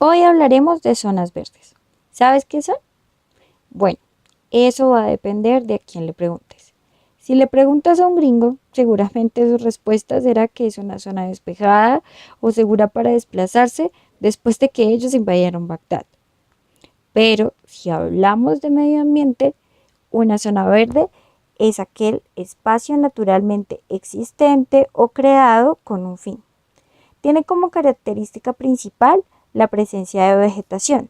Hoy hablaremos de zonas verdes. ¿Sabes qué son? Bueno, eso va a depender de a quién le preguntes. Si le preguntas a un gringo, seguramente su respuesta será que es una zona despejada o segura para desplazarse después de que ellos invadieron Bagdad. Pero si hablamos de medio ambiente, una zona verde es aquel espacio naturalmente existente o creado con un fin. Tiene como característica principal la presencia de vegetación.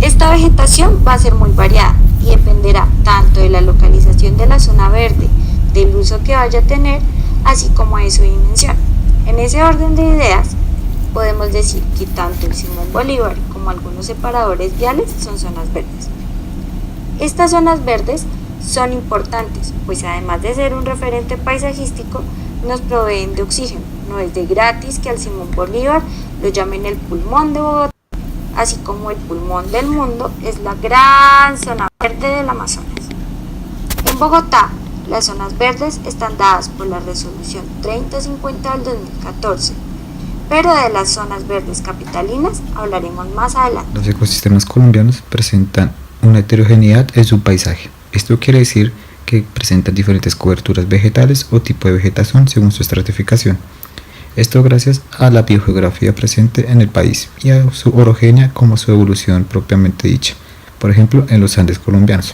Esta vegetación va a ser muy variada y dependerá tanto de la localización de la zona verde, del uso que vaya a tener, así como de su dimensión. En ese orden de ideas, podemos decir que tanto el Simón Bolívar como algunos separadores viales son zonas verdes. Estas zonas verdes son importantes, pues además de ser un referente paisajístico, nos proveen de oxígeno. No es de gratis que al Simón Bolívar lo llamen el pulmón de Bogotá, así como el pulmón del mundo es la gran zona verde del Amazonas. En Bogotá, las zonas verdes están dadas por la resolución 3050 del 2014, pero de las zonas verdes capitalinas hablaremos más adelante. Los ecosistemas colombianos presentan una heterogeneidad en su paisaje. Esto quiere decir que presentan diferentes coberturas vegetales o tipo de vegetación según su estratificación. Esto gracias a la biogeografía presente en el país y a su orogenia como su evolución propiamente dicha, por ejemplo en los Andes colombianos.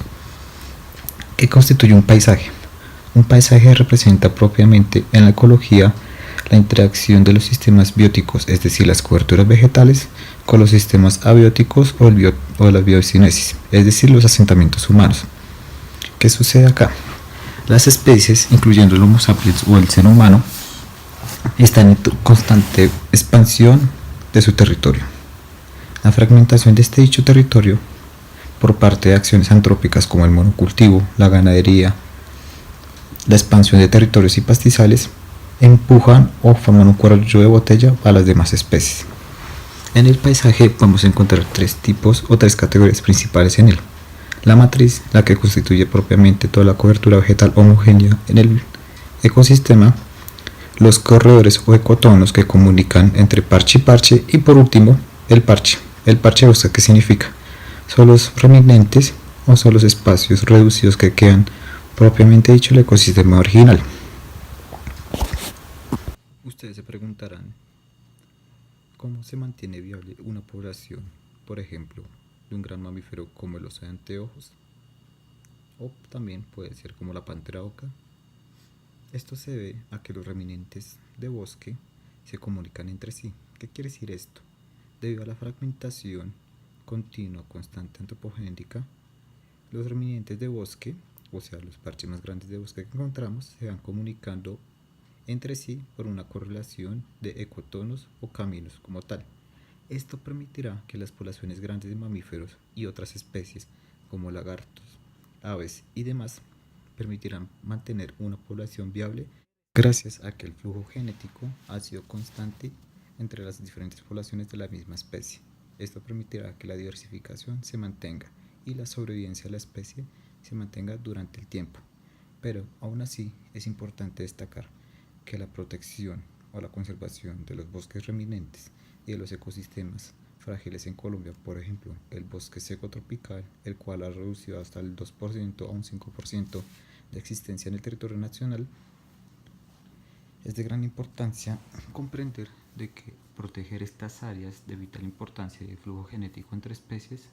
¿Qué constituye un paisaje? Un paisaje representa propiamente en la ecología la interacción de los sistemas bióticos, es decir, las coberturas vegetales, con los sistemas abióticos o la biocinesis, es decir, los asentamientos humanos. ¿Qué sucede acá? Las especies, incluyendo el Homo sapiens o el ser humano, están en constante expansión de su territorio. La fragmentación de este dicho territorio por parte de acciones antrópicas como el monocultivo, la ganadería, la expansión de territorios y pastizales empujan o forman un cuello de botella a las demás especies. En el paisaje podemos encontrar tres tipos o tres categorías principales en él. La matriz, la que constituye propiamente toda la cobertura vegetal homogénea en el ecosistema, los corredores o ecotonos que comunican entre parche y parche, y por último el parche. El parche, ¿qué significa? Son los remanentes o son los espacios reducidos que quedan propiamente dicho el ecosistema original. Ustedes se preguntarán, ¿cómo se mantiene viable una población, por ejemplo, de un gran mamífero como el oso de anteojos? O también puede ser como la pantera oca. Esto se debe a que los remanentes de bosque se comunican entre sí. ¿Qué quiere decir esto? Debido a la fragmentación continua, constante antropogénica, los remanentes de bosque, o sea, los parches más grandes de bosque que encontramos, se van comunicando entre sí por una correlación de ecotonos o caminos como tal. Esto permitirá que las poblaciones grandes de mamíferos y otras especies como lagartos, aves y demás permitirán mantener una población viable gracias a que el flujo genético ha sido constante entre las diferentes poblaciones de la misma especie. Esto permitirá que la diversificación se mantenga y la sobrevivencia de la especie se mantenga durante el tiempo. Pero aún así es importante destacar que la protección o la conservación de los bosques remanentes y de los ecosistemas frágiles en Colombia, por ejemplo, el bosque seco tropical, el cual ha reducido hasta el 2% a un 5% de existencia en el territorio nacional, es de gran importancia comprender de que proteger estas áreas de vital importancia y de flujo genético entre especies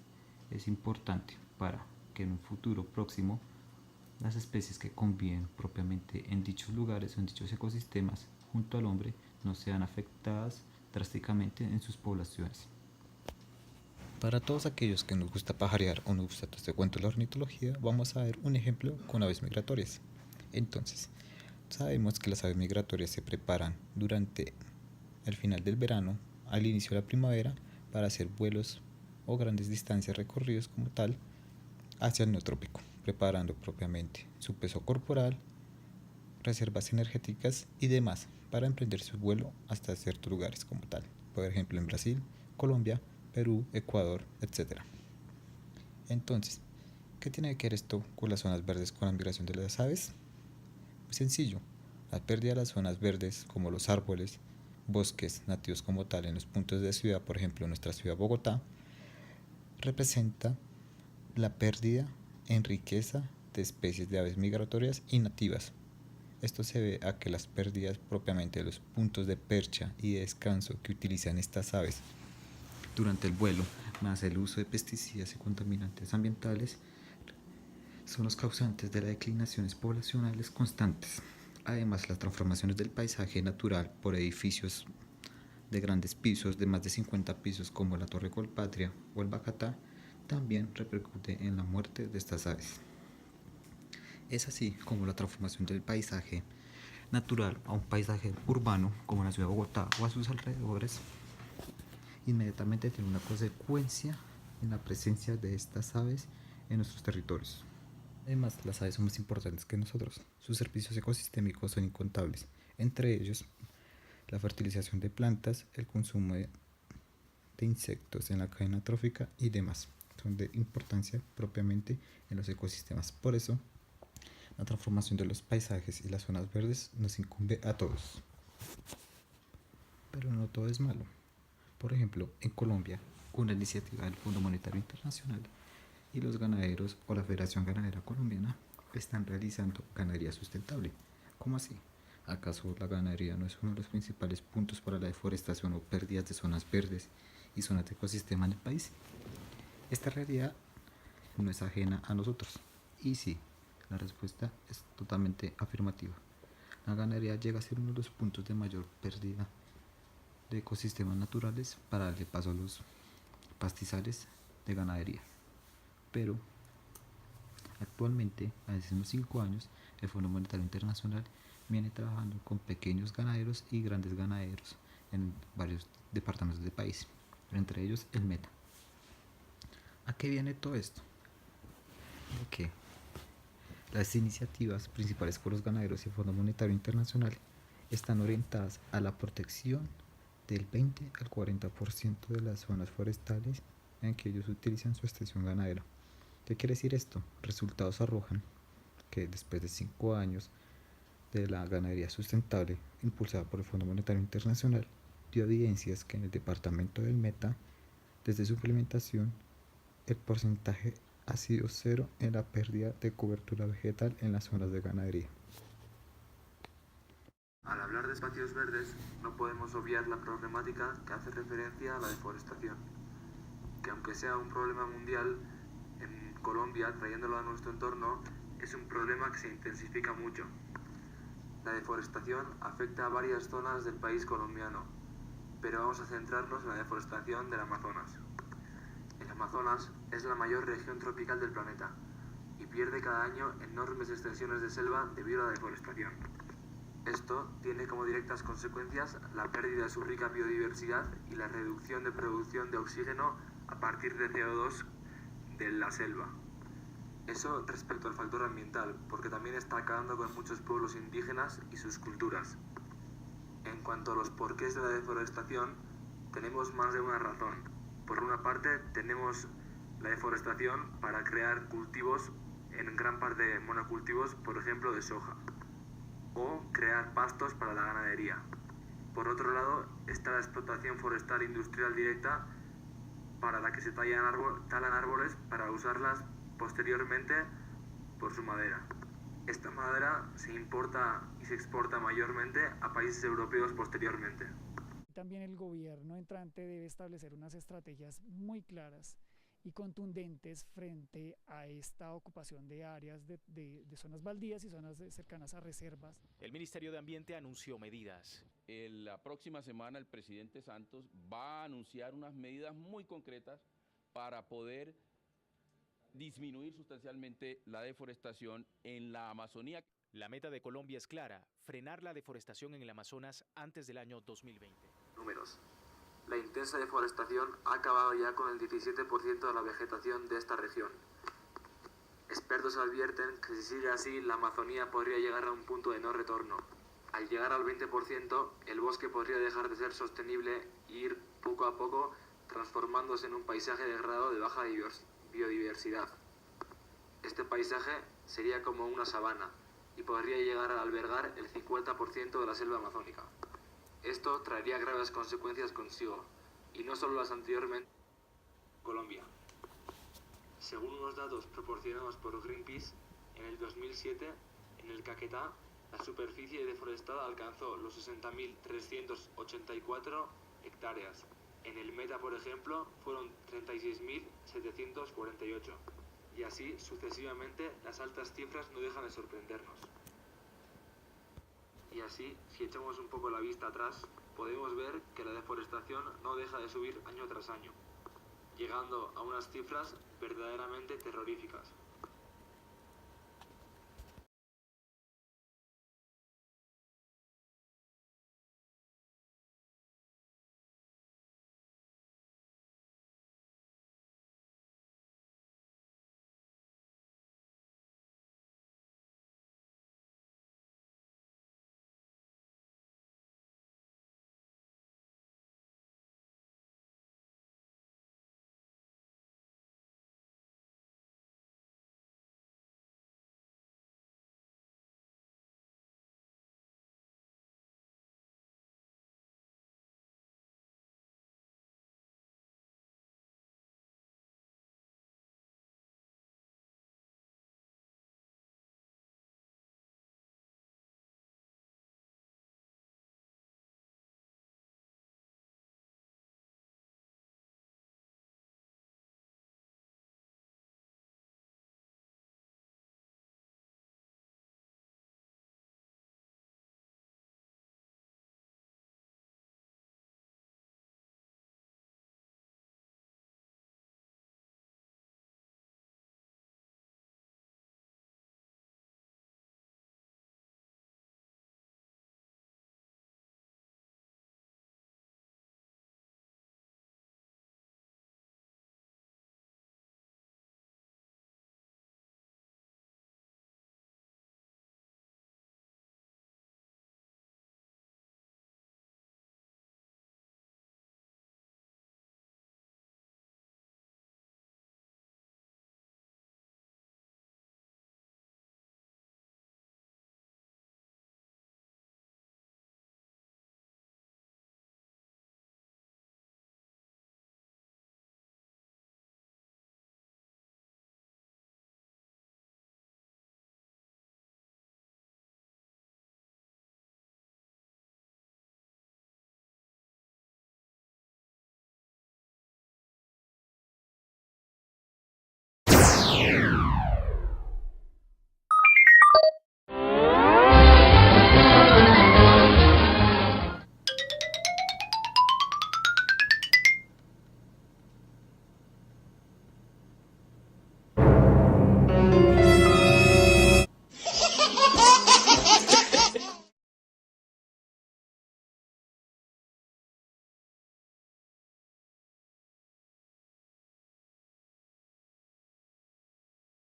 es importante para que en un futuro próximo las especies que conviven propiamente en dichos lugares o en dichos ecosistemas junto al hombre no sean afectadas drásticamente en sus poblaciones. Para todos aquellos que nos gusta pajarear o nos gusta todo este cuento de la ornitología, vamos a ver un ejemplo con aves migratorias. Entonces, sabemos que las aves migratorias se preparan durante el final del verano, al inicio de la primavera, para hacer vuelos o grandes distancias recorridos como tal hacia el neotrópico, preparando propiamente su peso corporal, reservas energéticas y demás para emprender su vuelo hasta ciertos lugares como tal, por ejemplo en Brasil, Colombia, Perú, Ecuador, etc. Entonces, ¿qué tiene que ver esto con las zonas verdes con la migración de las aves? Muy sencillo, la pérdida de las zonas verdes como los árboles bosques nativos como tal en los puntos de ciudad, por ejemplo nuestra ciudad Bogotá, representa la pérdida en riqueza de especies de aves migratorias y nativas. Esto se ve a que las pérdidas propiamente de los puntos de percha y de descanso que utilizan estas aves durante el vuelo, más el uso de pesticidas y contaminantes ambientales, son los causantes de las declinaciones poblacionales constantes. Además, las transformaciones del paisaje natural por edificios de grandes pisos, de más de 50 pisos, como la Torre Colpatria o el Bacatá, también repercute en la muerte de estas aves. Es así como la transformación del paisaje natural a un paisaje urbano, como la ciudad de Bogotá o a sus alrededores, inmediatamente tiene una consecuencia en la presencia de estas aves en nuestros territorios. Además, las aves son más importantes que nosotros. Sus servicios ecosistémicos son incontables, entre ellos la fertilización de plantas, el consumo de insectos en la cadena trófica y demás. Son de importancia propiamente en los ecosistemas. Por eso, la transformación de los paisajes y las zonas verdes nos incumbe a todos. Pero no todo es malo. Por ejemplo, en Colombia, una iniciativa del Fondo Monetario Internacional y los ganaderos o la Federación Ganadera Colombiana están realizando ganadería sustentable. ¿Cómo así? ¿Acaso la ganadería no es uno de los principales puntos para la deforestación o pérdidas de zonas verdes y zonas de ecosistema en el país? Esta realidad no es ajena a nosotros. Y sí, la respuesta es totalmente afirmativa. La ganadería llega a ser uno de los puntos de mayor pérdida de ecosistemas naturales para darle paso a los pastizales de ganadería. Pero actualmente, hace unos 5 años, el Fondo Monetario Internacional viene trabajando con pequeños ganaderos y grandes ganaderos en varios departamentos del país, entre ellos el Meta. ¿A qué viene todo esto? De que las iniciativas principales por los ganaderos y el Fondo Monetario Internacional están orientadas a la protección del 20 al 40% de las zonas forestales en que ellos utilizan su extensión ganadera. ¿Qué quiere decir esto? Resultados arrojan que después de 5 años de la ganadería sustentable impulsada por el Fondo Monetario Internacional, dio evidencias que en el departamento del Meta, desde su implementación, el porcentaje ha sido cero en la pérdida de cobertura vegetal en las zonas de ganadería. Al hablar de espacios verdes, no podemos obviar la problemática que hace referencia a la deforestación, que aunque sea un problema mundial, en Colombia, trayéndolo a nuestro entorno, es un problema que se intensifica mucho. La deforestación afecta a varias zonas del país colombiano, pero vamos a centrarnos en la deforestación del Amazonas. El Amazonas es la mayor región tropical del planeta y pierde cada año enormes extensiones de selva debido a la deforestación. Esto tiene como directas consecuencias la pérdida de su rica biodiversidad y la reducción de producción de oxígeno a partir de CO2 de la selva. Eso respecto al factor ambiental, porque también está acabando con muchos pueblos indígenas y sus culturas. En cuanto a los porqués de la deforestación, tenemos más de una razón. Por una parte, tenemos la deforestación para crear cultivos, en gran parte monocultivos, por ejemplo de soja, o crear pastos para la ganadería. Por otro lado, está la explotación forestal industrial directa, para la que se talan árboles para usarlas posteriormente por su madera. Esta madera se importa y se exporta mayormente a países europeos posteriormente. También el gobierno entrante debe establecer unas estrategias muy claras y contundentes frente a esta ocupación de áreas de zonas baldías y zonas cercanas a reservas. El Ministerio de Ambiente anunció medidas. La próxima semana el presidente Santos va a anunciar unas medidas muy concretas para poder disminuir sustancialmente la deforestación en la Amazonía. La meta de Colombia es clara: frenar la deforestación en el Amazonas antes del año 2020. Números. La intensa deforestación ha acabado ya con el 17% de la vegetación de esta región. Expertos advierten que si sigue así, la Amazonía podría llegar a un punto de no retorno. Al llegar al 20%, el bosque podría dejar de ser sostenible e ir poco a poco transformándose en un paisaje degradado de baja biodiversidad. Este paisaje sería como una sabana y podría llegar a albergar el 50% de la selva amazónica. Esto traería graves consecuencias consigo, y no solo las anteriormente en Colombia. Según unos datos proporcionados por Greenpeace, en el 2007, en el Caquetá, la superficie deforestada alcanzó los 60.384 hectáreas. En el Meta, por ejemplo, fueron 36.748. Y así, sucesivamente, las altas cifras no dejan de sorprendernos. Y así, si echamos un poco la vista atrás, podemos ver que la deforestación no deja de subir año tras año, llegando a unas cifras verdaderamente terroríficas.